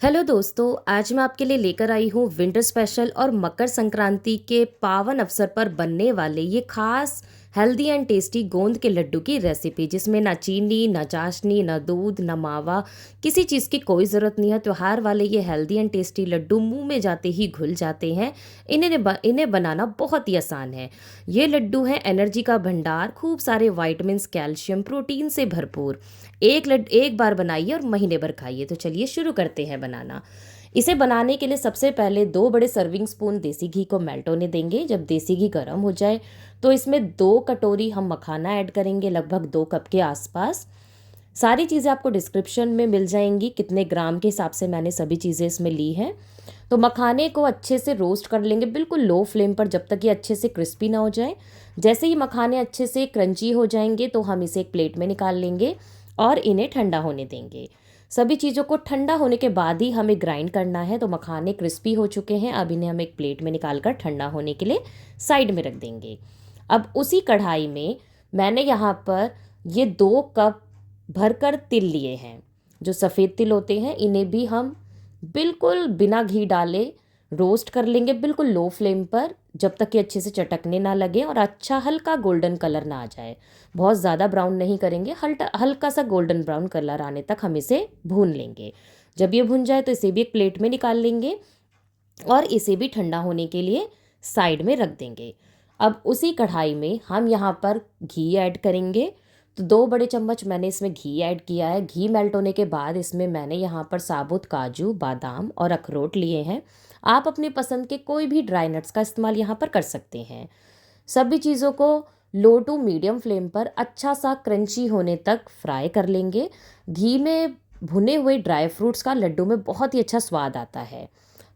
Hello दोस्तों, आज मैं आपके लिए लेकर आई हूँ विंटर स्पेशल और मकर संक्रांति के पावन अवसर पर बनने वाले ये खास हेल्दी एंड टेस्टी गोंद के लड्डू की रेसिपी, जिसमें ना चीनी, ना चाशनी, ना दूध, ना मावा, किसी चीज़ की कोई ज़रूरत नहीं है। त्योहार वाले ये हेल्दी एंड टेस्टी लड्डू मुंह में जाते ही घुल जाते हैं। इन्हें बनाना बहुत ही आसान है। ये लड्डू हैं एनर्जी का भंडार, खूब सारे वाइटमिन्स, कैल्शियम, प्रोटीन से भरपूर। एक बार बनाइए और महीने भर खाइए। तो चलिए शुरू करते हैं बनाना। इसे बनाने के लिए सबसे पहले 2 बड़े सर्विंग स्पून देसी घी को मेल्ट होने देंगे। जब देसी घी गर्म हो जाए तो इसमें 2 कटोरी हम मखाना ऐड करेंगे, लगभग 2 कप के आसपास। सारी चीज़ें आपको डिस्क्रिप्शन में मिल जाएंगी, कितने ग्राम के हिसाब से मैंने सभी चीज़ें इसमें ली हैं। तो मखाने को अच्छे से रोस्ट कर लेंगे, बिल्कुल लो फ्लेम पर, जब तक ये अच्छे से क्रिस्पी ना हो जाए। जैसे ही मखाने अच्छे से क्रंची हो जाएंगे तो हम इसे एक प्लेट में निकाल लेंगे और इन्हें ठंडा होने देंगे। सभी चीज़ों को ठंडा होने के बाद ही हमें ग्राइंड करना है। तो मखाने क्रिस्पी हो चुके हैं, अब इन्हें हम एक प्लेट में निकाल कर ठंडा होने के लिए साइड में रख देंगे। अब उसी कढ़ाई में मैंने यहाँ पर ये 2 कप भरकर तिल लिए हैं। जो सफ़ेद तिल होते हैं, इन्हें भी हम बिल्कुल बिना घी डाले रोस्ट कर लेंगे, बिल्कुल लो फ्लेम पर, जब तक कि अच्छे से चटकने ना लगे और अच्छा हल्का गोल्डन कलर ना आ जाए। बहुत ज़्यादा ब्राउन नहीं करेंगे, हल्का सा गोल्डन ब्राउन कलर आने तक हम इसे भून लेंगे। जब ये भुन जाए तो इसे भी एक प्लेट में निकाल लेंगे और इसे भी ठंडा होने के लिए साइड में रख देंगे। अब उसी कढ़ाई में हम यहाँ पर घी ऐड करेंगे। तो 2 बड़े चम्मच मैंने इसमें घी ऐड किया है। घी मेल्ट होने के बाद इसमें मैंने यहाँ पर साबुत काजू, बादाम और अखरोट लिए हैं। आप अपनी पसंद के कोई भी ड्राई नट्स का इस्तेमाल यहाँ पर कर सकते हैं। सभी चीज़ों को लो टू मीडियम फ्लेम पर अच्छा सा क्रंची होने तक फ्राई कर लेंगे। घी में भुने हुए ड्राई फ्रूट्स का लड्डू में बहुत ही अच्छा स्वाद आता है।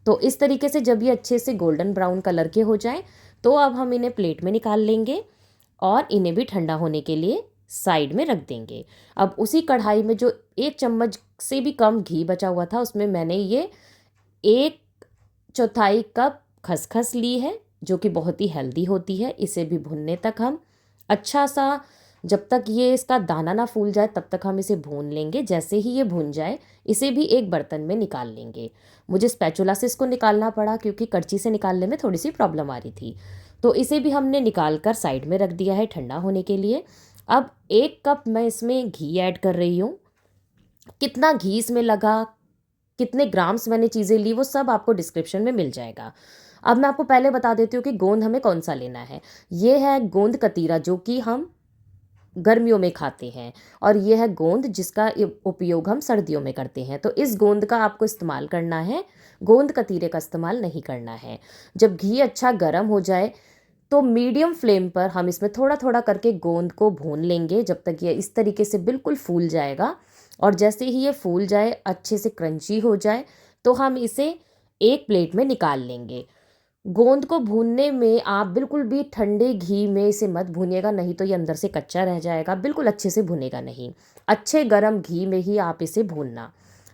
तो इस तरीके से जब ये अच्छे से गोल्डन ब्राउन कलर के हो जाएं तो अब हम इन्हें प्लेट में निकाल लेंगे और इन्हें भी ठंडा होने के लिए साइड में रख देंगे। अब उसी कढ़ाई में जो 1 चम्मच से भी कम घी बचा हुआ था, उसमें मैंने ये 1/4 कप खसखस ली है, जो कि बहुत ही हेल्दी होती है। इसे भी भुनने तक हम अच्छा सा, जब तक ये इसका दाना ना फूल जाए तब तक हम इसे भून लेंगे। जैसे ही ये भून जाए इसे भी एक बर्तन में निकाल लेंगे। मुझे स्पैचुला से इसको निकालना पड़ा क्योंकि करची से निकालने में थोड़ी सी प्रॉब्लम आ रही थी। तो इसे भी हमने निकाल कर साइड में रख दिया है ठंडा होने के लिए। अब 1 कप मैं इसमें घी ऐड कर रही हूँ। कितना घी इसमें लगा, कितने ग्राम्स मैंने चीज़ें ली, वो सब आपको डिस्क्रिप्शन में मिल जाएगा। अब मैं आपको पहले बता देती हूँ कि गोंद हमें कौन सा लेना है। ये है गोंद कतीरा, जो कि हम गर्मियों में खाते हैं, और ये है गोंद जिसका उपयोग हम सर्दियों में करते हैं। तो इस गोंद का आपको इस्तेमाल करना है, गोंद कतीरे का इस्तेमाल नहीं करना है। जब घी अच्छा गर्म हो जाए तो मीडियम फ्लेम पर हम इसमें थोड़ा थोड़ा करके गोंद को भून लेंगे, जब तक ये इस तरीके से बिल्कुल फूल जाएगा। और जैसे ही ये फूल जाए, अच्छे से क्रंची हो जाए, तो हम इसे एक प्लेट में निकाल लेंगे। गोंद को भूनने में आप बिल्कुल भी ठंडे घी में इसे मत भूनिएगा, नहीं तो ये अंदर से कच्चा रह जाएगा, बिल्कुल अच्छे से भुनेगा नहीं। अच्छे गरम घी में ही आप इसे भूनना।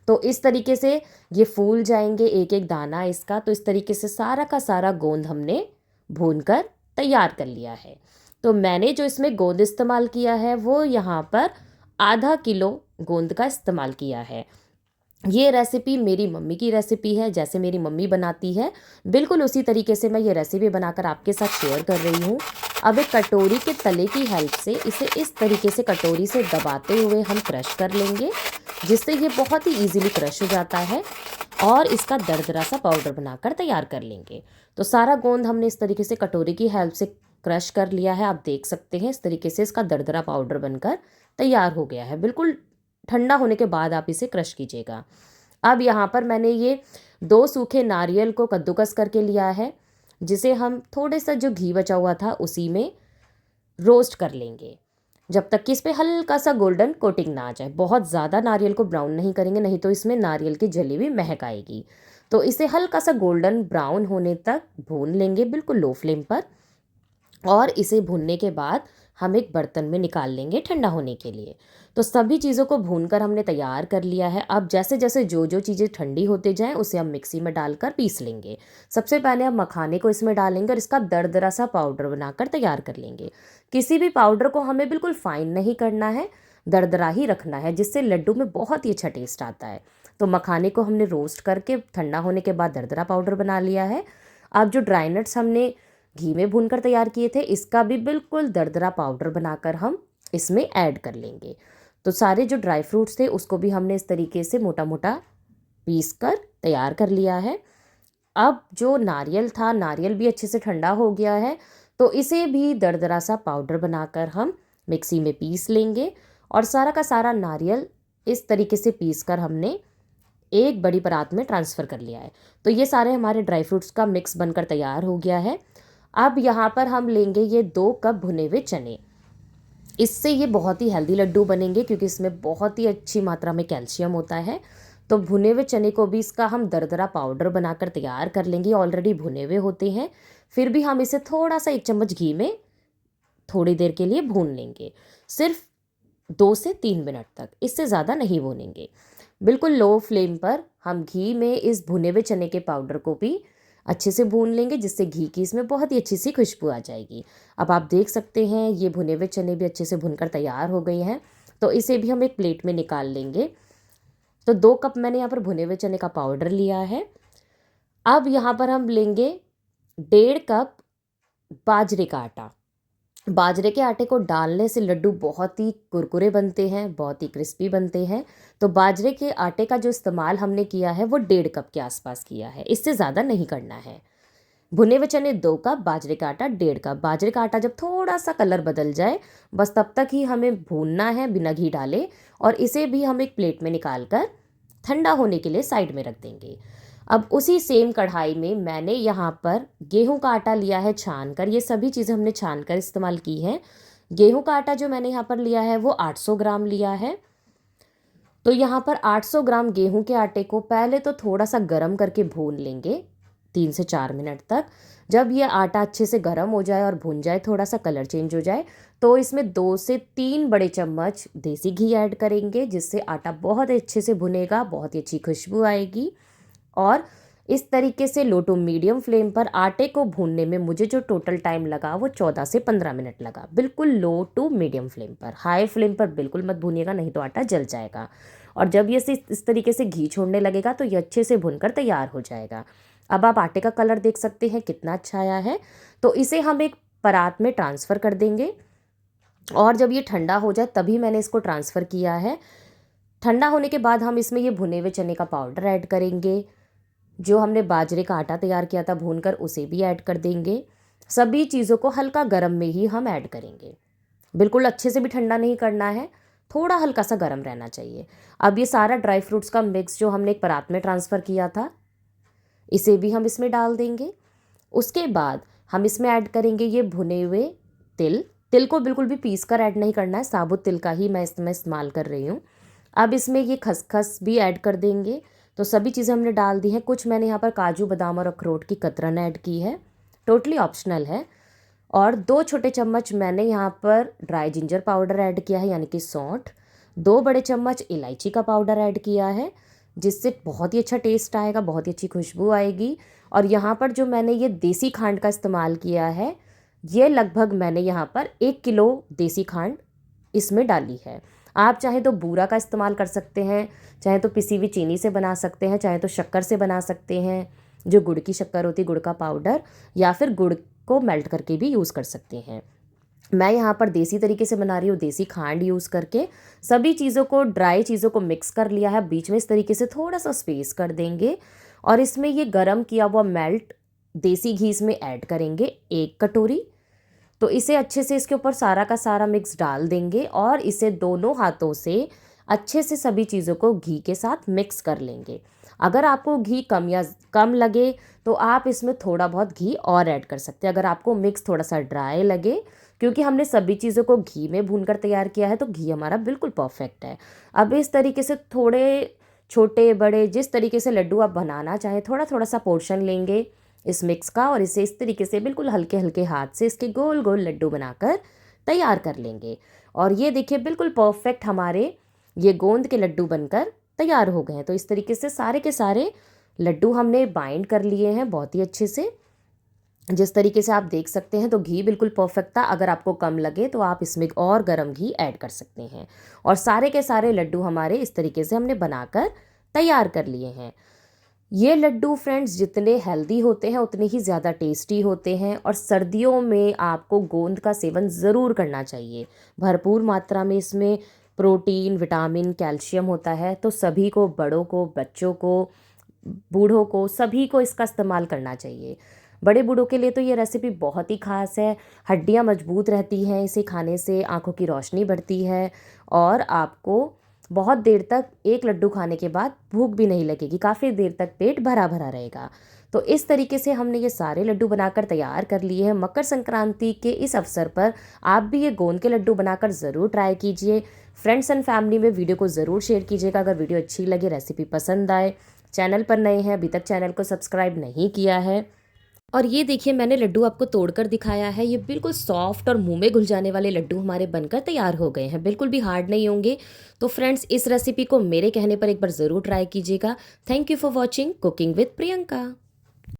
तो इस तरीके से ये फूल जाएंगे, एक एक दाना इसका। तो इस तरीके से सारा का सारा गोंद हमने भूनकर तैयार कर लिया है। तो मैंने जो इसमें गोंद इस्तेमाल किया है वो यहाँ पर आधा किलो गोंद का इस्तेमाल किया है। ये रेसिपी मेरी मम्मी की रेसिपी है, जैसे मेरी मम्मी बनाती है बिल्कुल उसी तरीके से मैं ये रेसिपी बनाकर आपके साथ शेयर कर रही हूँ। अब एक कटोरी के तले की हेल्प से इसे इस तरीके से कटोरी से दबाते हुए हम क्रश कर लेंगे, जिससे ये बहुत ही इजीली क्रश हो जाता है, और इसका दरदरा सा पाउडर बनाकर तैयार कर लेंगे। तो सारा गोंद हमने इस तरीके से कटोरी की हेल्प से क्रश कर लिया है। आप देख सकते हैं इस तरीके से इसका दरदरा पाउडर बनकर तैयार हो गया है। बिल्कुल ठंडा होने के बाद आप इसे क्रश कीजिएगा। अब यहाँ पर मैंने ये 2 सूखे नारियल को कद्दूकस करके लिया है, जिसे हम थोड़े सा जो घी बचा हुआ था उसी में रोस्ट कर लेंगे, जब तक कि इस पे हल्का सा गोल्डन कोटिंग ना आ जाए। बहुत ज़्यादा नारियल को ब्राउन नहीं करेंगे, नहीं तो इसमें नारियल की जली हुई महक आएगी। तो इसे हल्का सा गोल्डन ब्राउन होने तक भून लेंगे, बिल्कुल लो फ्लेम पर। और इसे भूनने के बाद हम एक बर्तन में निकाल लेंगे ठंडा होने के लिए। तो सभी चीज़ों को भूनकर हमने तैयार कर लिया है। अब जैसे जैसे जो जो चीज़ें ठंडी होते जाएं उसे हम मिक्सी में डालकर पीस लेंगे। सबसे पहले हम मखाने को इसमें डालेंगे और इसका दरदरा सा पाउडर बनाकर तैयार कर लेंगे। किसी भी पाउडर को हमें बिल्कुल फाइन नहीं करना है, दरदरा ही रखना है, जिससे लड्डू में बहुत ही अच्छा टेस्ट आता है। तो मखाने को हमने रोस्ट करके ठंडा होने के बाद दरदरा पाउडर बना लिया है। अब जो ड्राई नट्स हमने घी में भूनकर तैयार किए थे, इसका भी बिल्कुल दरदरा पाउडर बनाकर हम इसमें ऐड कर लेंगे। तो सारे जो ड्राई फ्रूट्स थे उसको भी हमने इस तरीके से मोटा मोटा पीस कर तैयार कर लिया है। अब जो नारियल था, नारियल भी अच्छे से ठंडा हो गया है, तो इसे भी दरदरा सा पाउडर बनाकर हम मिक्सी में पीस लेंगे। और सारा का सारा नारियल इस तरीके से पीस कर हमने एक बड़ी परात में ट्रांसफ़र कर लिया है। तो ये सारे हमारे ड्राई फ्रूट्स का मिक्स बनकर तैयार हो गया है। अब यहाँ पर हम लेंगे ये 2 कप भुने हुए चने। इससे ये बहुत ही हेल्दी लड्डू बनेंगे क्योंकि इसमें बहुत ही अच्छी मात्रा में कैल्शियम होता है। तो भुने हुए चने को भी इसका हम दरदरा पाउडर बनाकर तैयार कर लेंगे। ऑलरेडी भुने हुए होते हैं, फिर भी हम इसे थोड़ा सा 1 चम्मच घी में थोड़ी देर के लिए भून लेंगे, सिर्फ 2 से 3 मिनट तक, इससे ज़्यादा नहीं भूनेंगे। बिल्कुल लो फ्लेम पर हम घी में इस भुने हुए चने के पाउडर को भी अच्छे से भून लेंगे, जिससे घी की इसमें बहुत ही अच्छी सी खुशबू आ जाएगी। अब आप देख सकते हैं ये भुने हुए चने भी अच्छे से भुनकर तैयार हो गए हैं। तो इसे भी हम एक प्लेट में निकाल लेंगे। तो 2 कप मैंने यहाँ पर भुने हुए चने का पाउडर लिया है। अब यहाँ पर हम लेंगे 1.5 कप बाजरे का आटा। बाजरे के आटे को डालने से लड्डू बहुत ही कुरकुरे बनते हैं, बहुत ही क्रिस्पी बनते हैं। तो बाजरे के आटे का जो इस्तेमाल हमने किया है वो 1.5 कप के आसपास किया है, इससे ज़्यादा नहीं करना है। भुने हुए चने 2 कप, बाजरे का आटा 1.5 कप। बाजरे का आटा जब थोड़ा सा कलर बदल जाए, बस तब तक ही हमें भूनना है बिना घी डाले। और इसे भी हम एक प्लेट में निकाल कर ठंडा होने के लिए साइड में रख देंगे। अब उसी सेम कढ़ाई में मैंने यहाँ पर गेहूं का आटा लिया है छान कर। ये सभी चीज़ें हमने छान कर इस्तेमाल की हैं। गेहूं का आटा जो मैंने यहाँ पर लिया है वो 800 ग्राम लिया है। तो यहाँ पर 800 ग्राम गेहूं के आटे को पहले तो थोड़ा सा गर्म करके भून लेंगे 3 से 4 मिनट तक। जब ये आटा अच्छे से गर्म हो जाए और भुन जाए, थोड़ा सा कलर चेंज हो जाए, तो इसमें 2 से 3 बड़े चम्मच देसी घी ऐड करेंगे, जिससे आटा बहुत अच्छे से भुनेगा, बहुत ही अच्छी खुशबू आएगी। और इस तरीके से लो टू मीडियम फ्लेम पर आटे को भूनने में मुझे जो टोटल टाइम लगा वो 14 से 15 मिनट लगा। बिल्कुल लो टू मीडियम फ्लेम पर, हाई फ्लेम पर बिल्कुल मत भूनिएगा, नहीं तो आटा जल जाएगा। और जब ये इस तरीके से घी छोड़ने लगेगा तो ये अच्छे से भुनकर तैयार हो जाएगा। अब आप आटे का कलर देख सकते हैं कितना अच्छा आया है। तो इसे हम एक परात में ट्रांसफ़र कर देंगे। और जब ये ठंडा हो जाए तभी मैंने इसको ट्रांसफ़र किया है। ठंडा होने के बाद हम इसमें ये भुने हुए चने का पाउडर ऐड करेंगे। जो हमने बाजरे का आटा तैयार किया था भूनकर, उसे भी ऐड कर देंगे। सभी चीज़ों को हल्का गर्म में ही हम ऐड करेंगे। बिल्कुल अच्छे से भी ठंडा नहीं करना है, थोड़ा हल्का सा गर्म रहना चाहिए। अब ये सारा ड्राई फ्रूट्स का मिक्स जो हमने एक परात में ट्रांसफ़र किया था, इसे भी हम इसमें डाल देंगे। उसके बाद हम इसमें ऐड करेंगे ये भुने हुए तिल। तिल को बिल्कुल भी पीस कर ऐड नहीं करना है, साबुत तिल का ही मैं इसमें इस्तेमाल कर रही हूँ। अब इसमें ये खसखस भी ऐड कर देंगे। तो सभी चीज़ें हमने डाल दी हैं। कुछ मैंने यहाँ पर काजू बादाम और अखरोट की कतरन ऐड की है, टोटली ऑप्शनल है। और 2 छोटे चम्मच मैंने यहाँ पर ड्राई जिंजर पाउडर ऐड किया है, यानी कि सौंठ। 2 बड़े चम्मच इलायची का पाउडर ऐड किया है, जिससे बहुत ही अच्छा टेस्ट आएगा, बहुत ही अच्छी खुशबू आएगी। और यहाँ पर जो मैंने ये देसी खांड का इस्तेमाल किया है, ये लगभग मैंने यहाँ पर 1 किलो देसी खांड इसमें डाली है। आप चाहे तो बूरा का इस्तेमाल कर सकते हैं, चाहे तो पिसी हुई चीनी से बना सकते हैं, चाहे तो शक्कर से बना सकते हैं, जो गुड़ की शक्कर होती है, गुड़ का पाउडर, या फिर गुड़ को मेल्ट करके भी यूज़ कर सकते हैं। मैं यहाँ पर देसी तरीके से बना रही हूँ, देसी खांड यूज़ करके। सभी चीज़ों को, ड्राई चीज़ों को मिक्स कर लिया है। बीच में इस तरीके से थोड़ा सा स्पेस कर देंगे और इसमें ये गरम किया हुआ मेल्ट देसी घी इसमें ऐड करेंगे 1 कटोरी। तो इसे अच्छे से इसके ऊपर सारा का सारा मिक्स डाल देंगे और इसे दोनों हाथों से अच्छे से सभी चीज़ों को घी के साथ मिक्स कर लेंगे। अगर आपको घी कम लगे तो आप इसमें थोड़ा बहुत घी और ऐड कर सकते हैं। अगर आपको मिक्स थोड़ा सा ड्राई लगे, क्योंकि हमने सभी चीज़ों को घी में भूनकर तैयार किया है, तो घी हमारा बिल्कुल परफेक्ट है। अब इस तरीके से थोड़े छोटे बड़े जिस तरीके से लड्डू आप बनाना चाहें, थोड़ा थोड़ा सा पोर्शन लेंगे इस मिक्स का और इसे इस तरीके से बिल्कुल हल्के हल्के हाथ से इसके गोल गोल लड्डू बनाकर तैयार कर लेंगे। और ये देखिए बिल्कुल परफेक्ट हमारे ये गोंद के लड्डू बनकर तैयार हो गए हैं। तो इस तरीके से सारे के सारे लड्डू हमने बाइंड कर लिए हैं बहुत ही अच्छे से। जिस तरीके से आप देख सकते हैं, तो घी बिल्कुल परफेक्ट था। अगर आपको कम लगे तो आप इसमें और गर्म घी ऐड कर सकते हैं। और सारे के सारे लड्डू हमारे इस तरीके से हमने बनाकर तैयार कर लिए हैं। ये लड्डू फ्रेंड्स जितने हेल्दी होते हैं उतने ही ज़्यादा टेस्टी होते हैं, और सर्दियों में आपको गोंद का सेवन ज़रूर करना चाहिए। भरपूर मात्रा में इसमें प्रोटीन, विटामिन, कैल्शियम होता है, तो सभी को, बड़ों को, बच्चों को, बूढ़ों को, सभी को इसका इस्तेमाल करना चाहिए। बड़े बूढ़ों के लिए तो ये रेसिपी बहुत ही ख़ास है। हड्डियाँ मजबूत रहती हैं इसे खाने से, आँखों की रोशनी बढ़ती है, और आपको बहुत देर तक एक लड्डू खाने के बाद भूख भी नहीं लगेगी, काफ़ी देर तक पेट भरा भरा रहेगा। तो इस तरीके से हमने ये सारे लड्डू बनाकर तैयार कर लिए हैं। मकर संक्रांति के इस अवसर पर आप भी ये गोंद के लड्डू बनाकर ज़रूर ट्राई कीजिए। फ्रेंड्स एंड फैमिली में वीडियो को ज़रूर शेयर कीजिएगा अगर वीडियो अच्छी लगे, रेसिपी पसंद आए। चैनल पर नए हैं, अभी तक चैनल को सब्सक्राइब नहीं किया है। और ये देखिए, मैंने लड्डू आपको तोड़कर दिखाया है। ये बिल्कुल सॉफ्ट और मुंह में घुल जाने वाले लड्डू हमारे बनकर तैयार हो गए हैं, बिल्कुल भी हार्ड नहीं होंगे। तो फ्रेंड्स, इस रेसिपी को मेरे कहने पर एक बार ज़रूर ट्राई कीजिएगा। Thank you for watching cooking with Priyanka.